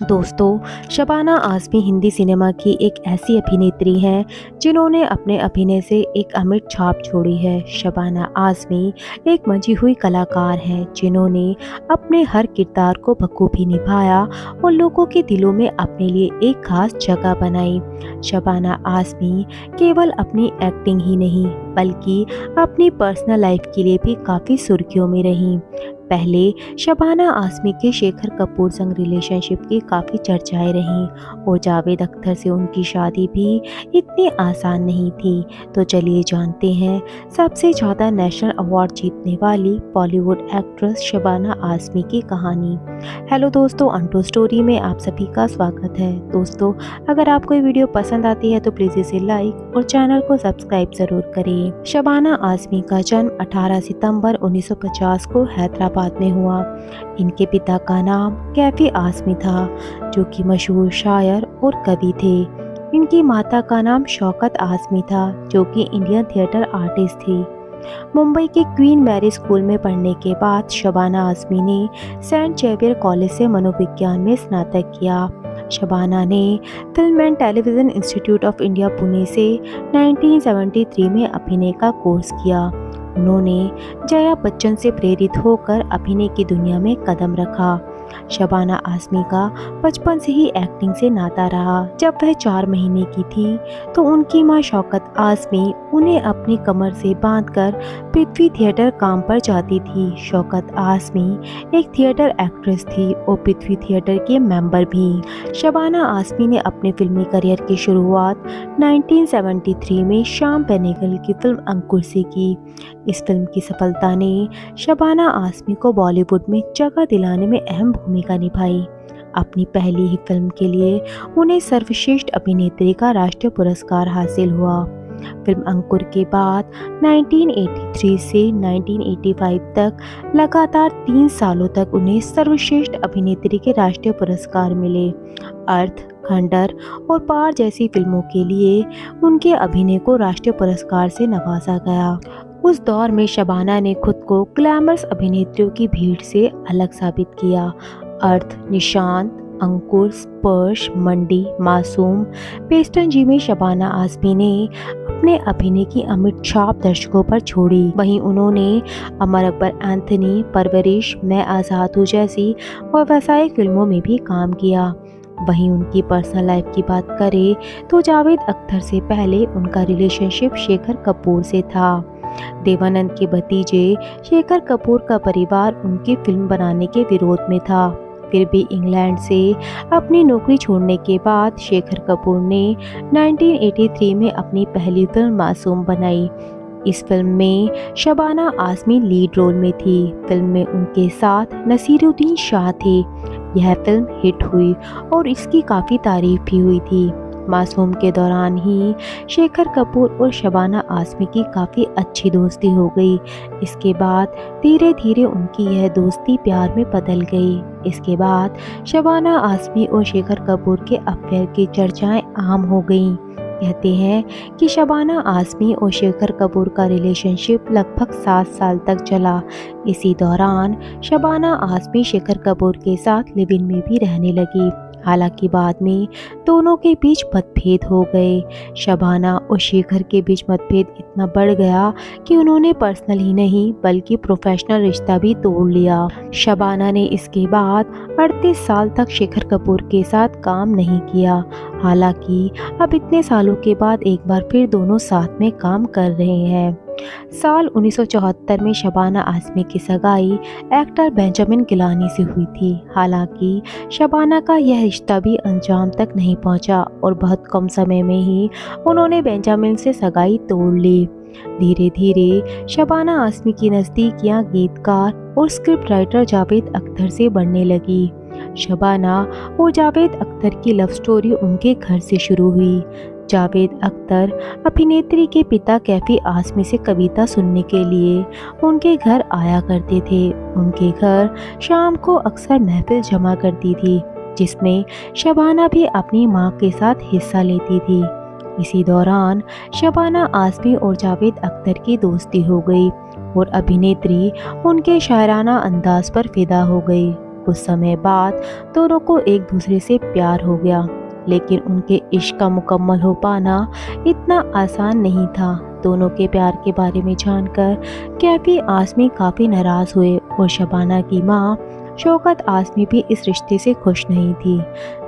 दोस्तों, शबाना आज़मी हिंदी सिनेमा की एक ऐसी अभिनेत्री हैं जिन्होंने अपने अभिनय से एक अमिट छाप छोड़ी है। शबाना आज़मी एक मंझी हुई कलाकार हैं जिन्होंने अपने हर किरदार को बखूबी निभाया और लोगों के दिलों में अपने लिए एक खास जगह बनाई। शबाना आज़मी केवल अपनी एक्टिंग ही नहीं बल्कि अपनी पर्सनल लाइफ के लिए भी काफ़ी सुर्खियों में रहीं। पहले शबाना आज़मी के शेखर कपूर संग रिलेशनशिप की काफ़ी चर्चाएं रहीं और जावेद अख्तर से उनकी शादी भी इतनी आसान नहीं थी। तो चलिए जानते हैं सबसे ज़्यादा नेशनल अवार्ड जीतने वाली बॉलीवुड एक्ट्रेस शबाना आज़मी की कहानी। हेलो दोस्तों, अनटोल्ड स्टोरी में आप सभी का स्वागत है। दोस्तों, अगर आपको ये वीडियो पसंद आती है तो प्लीज़ इसे लाइक और चैनल को सब्सक्राइब ज़रूर करें। शबाना आज़मी का जन्म 18 सितंबर 1950 को हैदराबाद में हुआ। इनके पिता का नाम कैफी आज़मी था जो कि मशहूर शायर और कवि थे। इनकी माता का नाम शौकत आज़मी था जो कि इंडियन थिएटर आर्टिस्ट थी। मुंबई के क्वीन मैरी स्कूल में पढ़ने के बाद शबाना आज़मी ने सेंट जेवियर कॉलेज से मनोविज्ञान में स्नातक किया। शबाना ने film and television institute of India Pune से 1973 में अभिनय का कोर्स किया। उन्होंने जया बच्चन से प्रेरित होकर अभिनय की दुनिया में कदम रखा। शबाना आज़मी का बचपन से ही एक्टिंग से नाता रहा। जब वह 4 महीने की थी तो उनकी मां शौकत आज़मी उन्हें अपनी कमर से बांधकर पृथ्वी थिएटर काम पर जाती थी। शौकत आज़मी एक थिएटर एक्ट्रेस थी और पृथ्वी थिएटर के मेंबर भी। शबाना आज़मी ने अपने फिल्मी करियर की शुरुआत 1973 में श्याम बेनेगल की फिल्म अंकुर से की। इस फिल्म की सफलता ने शबाना आज़मी को बॉलीवुड में जगह दिलाने में अहम भूमिका निभाई। अपनी पहली ही फिल्म के लिए उन्हें सर्वश्रेष्ठ अभिनेत्री का राष्ट्रीय पुरस्कार हासिल हुआ। फिल्म अंकुर के बाद 1983 से 1985 तक लगातार 3 सालों तक उन्हें सर्वश्रेष्ठ अभिनेत्री के राष्ट्रीय पुरस्कार मिले। अर्थ, खंडर और पार जैसी फिल्मों के लिए उनके अभिनय को राष्ट्रीय पुरस्कार से नवाजा गया। उस दौर में शबाना ने खुद को ग्लैमरस अभिनेत्रियों की भीड़ से अलग साबित किया। अर्थ, निशांत, अंकुर, स्पर्श, मंडी, मासूम, पेस्टन जी में शबाना आज़मी ने अपने अभिनय की अमिट छाप दर्शकों पर छोड़ी। वहीं उन्होंने अमर अकबर एंथनी, परवरिश, मैं आज़ाद हूँ जैसी और व्यावसायिक फिल्मों में भी काम किया। वहीं उनकी पर्सनल लाइफ की बात करें तो जावेद अख्तर से पहले उनका रिलेशनशिप शेखर कपूर से था। देवानंद के भतीजे शेखर कपूर का परिवार उनकी फिल्म बनाने के विरोध में था। फिर भी इंग्लैंड से अपनी नौकरी छोड़ने के बाद शेखर कपूर ने 1983 में अपनी पहली फिल्म मासूम बनाई। इस फिल्म में शबाना आज़मी लीड रोल में थी। फिल्म में उनके साथ नसीरुद्दीन शाह थे। यह फिल्म हिट हुई और इसकी काफ़ी तारीफ भी हुई थी। मासूम के दौरान ही शेखर कपूर और शबाना आज़मी की काफ़ी अच्छी दोस्ती हो गई। इसके बाद धीरे धीरे उनकी यह दोस्ती प्यार में बदल गई। इसके बाद शबाना आज़मी और शेखर कपूर के अफेयर की चर्चाएं आम हो गईं। कहते हैं कि शबाना आज़मी और शेखर कपूर का रिलेशनशिप लगभग 7 साल तक चला। इसी दौरान शबाना आज़मी शेखर कपूर के साथ लिव इन में भी रहने लगी। हालांकि बाद में दोनों के बीच मतभेद हो गए। शबाना और शेखर के बीच मतभेद इतना बढ़ गया कि उन्होंने पर्सनल ही नहीं बल्कि प्रोफेशनल रिश्ता भी तोड़ लिया। शबाना ने इसके बाद 38 साल तक शेखर कपूर के साथ काम नहीं किया। हालांकि अब इतने सालों के बाद एक बार फिर दोनों साथ में काम कर रहे हैं। साल 1974 में शबाना आज़मी की सगाई एक्टर बेंजामिन गिलानी से हुई थी। हालांकि शबाना का यह रिश्ता भी अंजाम तक नहीं पहुंचा और बहुत कम समय में ही उन्होंने बेंजामिन से सगाई तोड़ ली। धीरे धीरे शबाना आज़मी की नज़दीकियां गीतकार और स्क्रिप्ट राइटर जावेद अख्तर से बढ़ने लगी। शबाना और जावेद अख्तर की लव स्टोरी उनके घर से शुरू हुई। जावेद अख्तर अभिनेत्री के पिता कैफी आज़मी से कविता सुनने के लिए उनके घर आया करते थे। उनके घर शाम को अक्सर महफिल जमा करती थी जिसमें शबाना भी अपनी मां के साथ हिस्सा लेती थी। इसी दौरान शबाना आज़मी और जावेद अख्तर की दोस्ती हो गई और अभिनेत्री उनके शायराना अंदाज पर फिदा हो गई। कुछ समय बाद दोनों को एक दूसरे से प्यार हो गया, लेकिन उनके इश्क का मुकम्मल हो पाना इतना आसान नहीं था। दोनों के प्यार के बारे में जानकर कैफी आज़मी काफ़ी नाराज़ हुए और शबाना की माँ शौकत आज़मी भी इस रिश्ते से खुश नहीं थी।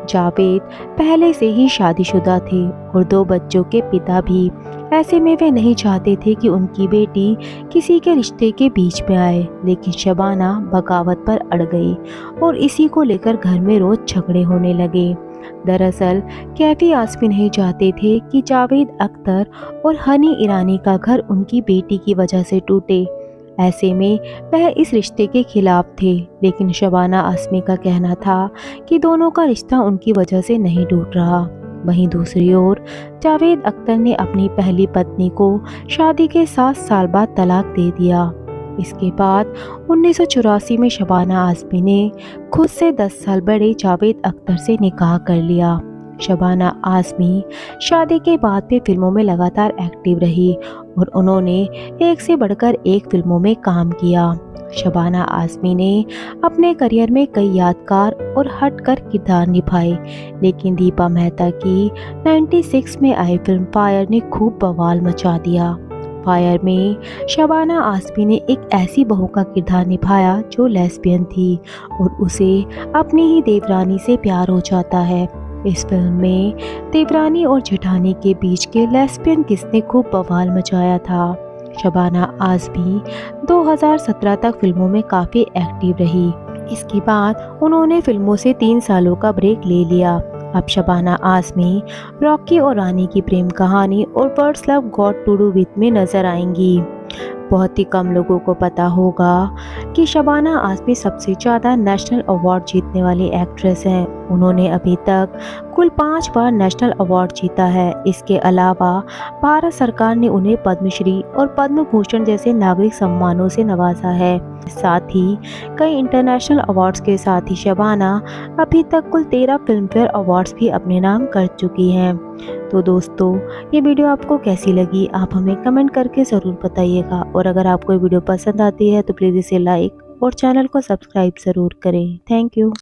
जावेद पहले से ही शादीशुदा थे और 2 बच्चों के पिता भी। ऐसे में वे नहीं चाहते थे कि उनकी बेटी किसी के रिश्ते के बीच में आए, लेकिन शबाना बगावत पर अड़ गई और इसी को लेकर घर में रोज झगड़े होने लगे। दरअसल कैफी आज़मी नहीं चाहते थे कि जावेद अख्तर और हनी ईरानी का घर उनकी बेटी की वजह से टूटे। ऐसे में वह इस रिश्ते के खिलाफ थे, लेकिन शबाना आज़मी का कहना था कि दोनों का रिश्ता उनकी वजह से नहीं टूट रहा। वहीं दूसरी ओर जावेद अख्तर ने अपनी पहली पत्नी को शादी के 7 साल बाद तलाक दे दिया। इसके बाद 1984 में शबाना आज़मी ने खुद से 10 साल बड़े जावेद अख्तर से निकाह कर लिया। शबाना आज़मी शादी के बाद भी फिल्मों में लगातार एक्टिव रही और उन्होंने एक से बढ़कर एक फिल्मों में काम किया। शबाना आज़मी ने अपने करियर में कई यादगार और हटकर किरदार निभाए, लेकिन दीपा मेहता की 96 में आई फिल्म फायर ने खूब बवाल मचा दिया। फायर में शबाना आज़मी ने एक ऐसी बहू का किरदार निभाया जो लेस्बियन थी और उसे अपनी ही देवरानी से प्यार हो जाता है। इस फिल्म में देवरानी और जेठानी के बीच के लेस्बियन किस ने खूब बवाल मचाया था। शबाना आज़मी 2017 तक फिल्मों में काफ़ी एक्टिव रही। इसके बाद उन्होंने फिल्मों से 3 सालों का ब्रेक ले लिया। अब शबाना आज़मी रॉकी और रानी की प्रेम कहानी और birds love got to do with में नजर आएंगी। बहुत ही कम लोगों को पता होगा कि शबाना आज़मी सबसे ज़्यादा नेशनल अवार्ड जीतने वाली एक्ट्रेस हैं। उन्होंने अभी तक कुल 5 बार नेशनल अवार्ड जीता है। इसके अलावा भारत सरकार ने उन्हें पद्मश्री और पद्म भूषण जैसे नागरिक सम्मानों से नवाजा है। साथ ही कई इंटरनेशनल अवार्ड्स के साथ ही शबाना अभी तक कुल 13 फिल्मफेयर अवार्ड्स भी अपने नाम कर चुकी हैं। तो दोस्तों, ये वीडियो आपको कैसी लगी आप हमें कमेंट करके ज़रूर बताइएगा, और अगर आपको ये वीडियो पसंद आती है तो प्लीज़ इसे लाइक और चैनल को सब्सक्राइब ज़रूर करें। Thank you.